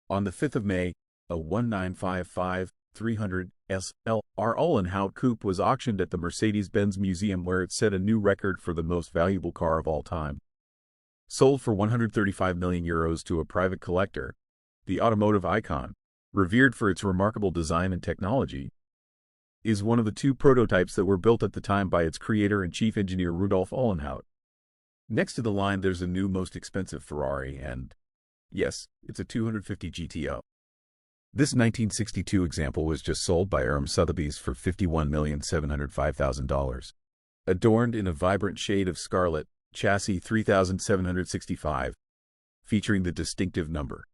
On the 5th of May, a 1955 300 SLR Uhlenhaut coupe was auctioned at the Mercedes-Benz Museum, where it set a new record for the most valuable car of all time. Sold for €135 million to a private collector, the automotive icon, revered for its remarkable design and technology, is one of the two prototypes that were built at the time by its creator and chief engineer Rudolf Uhlenhaut. Next to the line there's a new most expensive Ferrari, and yes, it's a 250 GTO. This 1962 example was just sold by Sotheby's for $51,705,000. Adorned in a vibrant shade of scarlet, chassis 3765, featuring the distinctive number.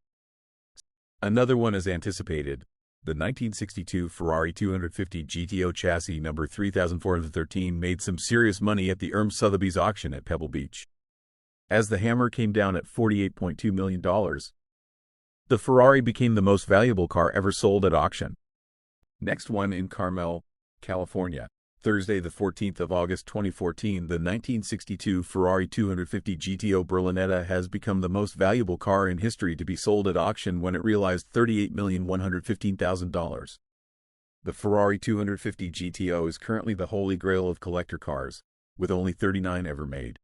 Another one as anticipated, the 1962 Ferrari 250 GTO chassis number 3413 made some serious money at the Sotheby's auction at Pebble Beach. As the hammer came down at $48.2 million, the Ferrari became the most valuable car ever sold at auction. Next one in Carmel, California. Thursday, the 14th of August 2014, the 1962 Ferrari 250 GTO Berlinetta has become the most valuable car in history to be sold at auction when it realized $38,115,000. The Ferrari 250 GTO is currently the holy grail of collector cars, with only 39 ever made.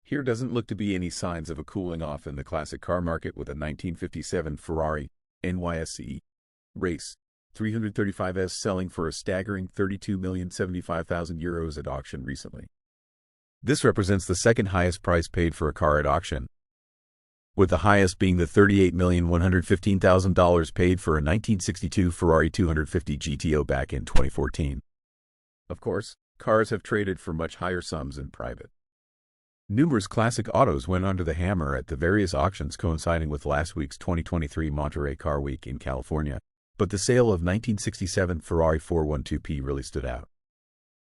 Here doesn't look to be any signs of a cooling off in the classic car market, with a 1957 Ferrari NYSE Race 335S selling for a staggering €32,075,000 at auction recently. This represents the second highest price paid for a car at auction, with the highest being the $38,115,000 paid for a 1962 Ferrari 250 GTO back in 2014. Of course, cars have traded for much higher sums in private. Numerous classic autos went under the hammer at the various auctions coinciding with last week's 2023 Monterey Car Week in California. But the sale of 1967 Ferrari 412P really stood out.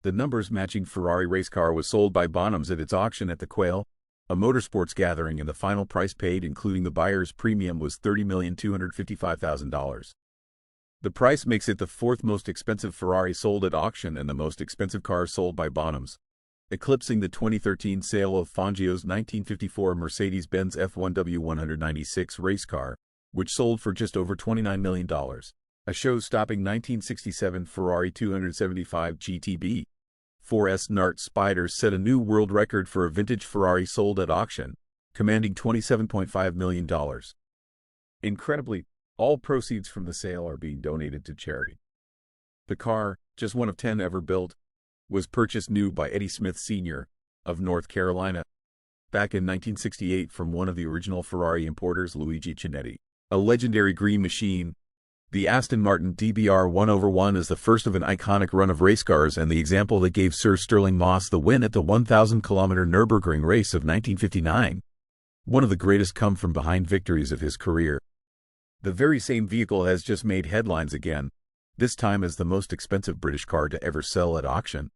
The numbers-matching Ferrari race car was sold by Bonhams at its auction at the Quail, a motorsports gathering, and the final price paid, including the buyer's premium, was $30,255,000. The price makes it the fourth most expensive Ferrari sold at auction and the most expensive car sold by Bonhams, eclipsing the 2013 sale of Fangio's 1954 Mercedes-Benz F1 W196 race car, which sold for just over $29 million. A show-stopping 1967 Ferrari 275 GTB 4S Nart Spider set a new world record for a vintage Ferrari sold at auction, commanding $27.5 million. Incredibly, all proceeds from the sale are being donated to charity. The car, just one of 10 ever built, was purchased new by Eddie Smith Sr. of North Carolina back in 1968 from one of the original Ferrari importers, Luigi Chinetti. A legendary green machine, the Aston Martin DBR 1/1 is the first of an iconic run of race cars and the example that gave Sir Stirling Moss the win at the 1,000-kilometer Nürburgring race of 1959, one of the greatest come-from-behind victories of his career. The very same vehicle has just made headlines again, this time as the most expensive British car to ever sell at auction,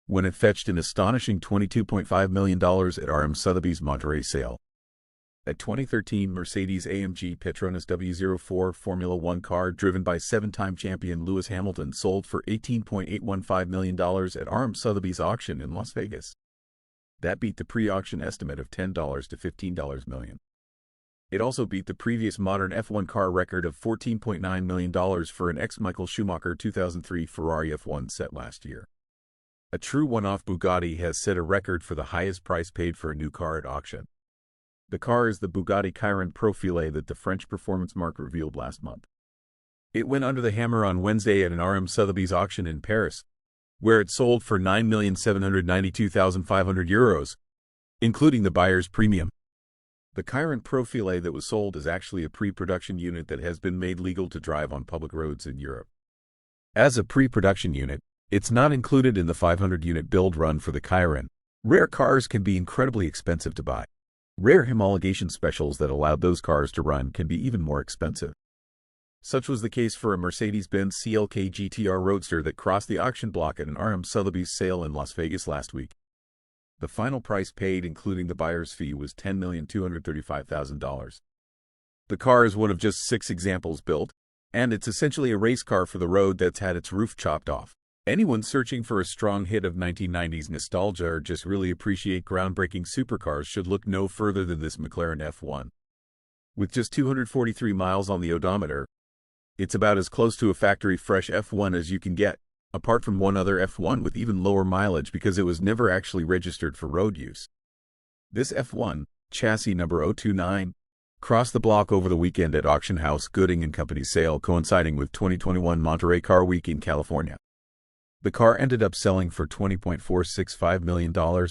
when it fetched an astonishing $22.5 million at Sotheby's Monterey sale. A 2013 Mercedes-AMG Petronas W04 Formula One car driven by seven-time champion Lewis Hamilton sold for $18.815 million at Sotheby's auction in Las Vegas. That beat the pre-auction estimate of $10 to $15 million. It also beat the previous modern F1 car record of $14.9 million for an ex-Michael Schumacher 2003 Ferrari F1 set last year. A true one-off Bugatti has set a record for the highest price paid for a new car at auction. The car is the Bugatti Chiron Profile that the French performance marque revealed last month. It went under the hammer on Wednesday at an Sotheby's auction in Paris, where it sold for €9,792,500, including the buyer's premium. The Chiron Profile that was sold is actually a pre-production unit that has been made legal to drive on public roads in Europe. As a pre-production unit, it's not included in the 500-unit build run for the Chiron. Rare cars can be incredibly expensive to buy. Rare homologation specials that allowed those cars to run can be even more expensive. Such was the case for a Mercedes-Benz CLK GTR Roadster that crossed the auction block at an Sotheby's sale in Las Vegas last week. The final price paid, including the buyer's fee, was $10,235,000. The car is one of just 6 examples built, and it's essentially a race car for the road that's had its roof chopped off. Anyone searching for a strong hit of 1990s nostalgia or just really appreciate groundbreaking supercars should look no further than this McLaren F1. With just 243 miles on the odometer, it's about as close to a factory-fresh F1 as you can get, apart from one other F1 with even lower mileage because it was never actually registered for road use. This F1, chassis number 029, crossed the block over the weekend at Auction House Gooding & Company's sale coinciding with 2021 Monterey Car Week in California. The car ended up selling for $20.465 million, or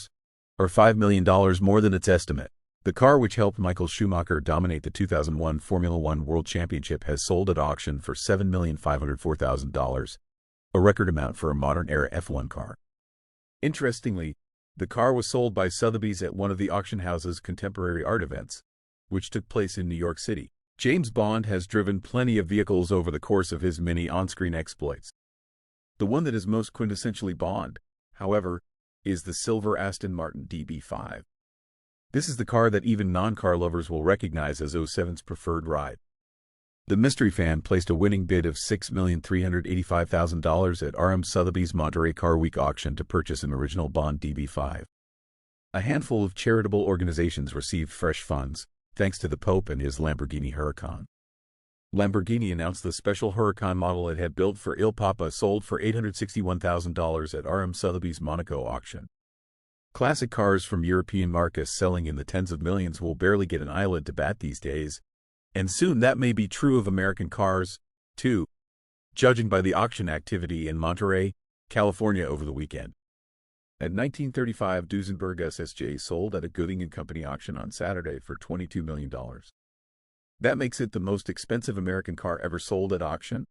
$5 million more than its estimate. The car, which helped Michael Schumacher dominate the 2001 Formula One World Championship, has sold at auction for $7,504,000, a record amount for a modern-era F1 car. Interestingly, the car was sold by Sotheby's at one of the auction house's contemporary art events, which took place in New York City. James Bond has driven plenty of vehicles over the course of his many on-screen exploits. The one that is most quintessentially Bond, however, is the silver Aston Martin DB5. This is the car that even non-car lovers will recognize as 07's preferred ride. The mystery fan placed a winning bid of $6,385,000 at RM Sotheby's Monterey Car Week auction to purchase an original Bond DB5. A handful of charitable organizations received fresh funds, thanks to the Pope and his Lamborghini Huracan. Lamborghini announced the special Huracan model it had built for Il Papa sold for $861,000 at RM Sotheby's Monaco auction. Classic cars from European markets selling in the tens of millions will barely get an eyelid to bat these days, and soon that may be true of American cars, too, judging by the auction activity in Monterey, California over the weekend. At 1935 Duesenberg SSJ sold at a Gooding & Company auction on Saturday for $22 million. That makes it the most expensive American car ever sold at auction.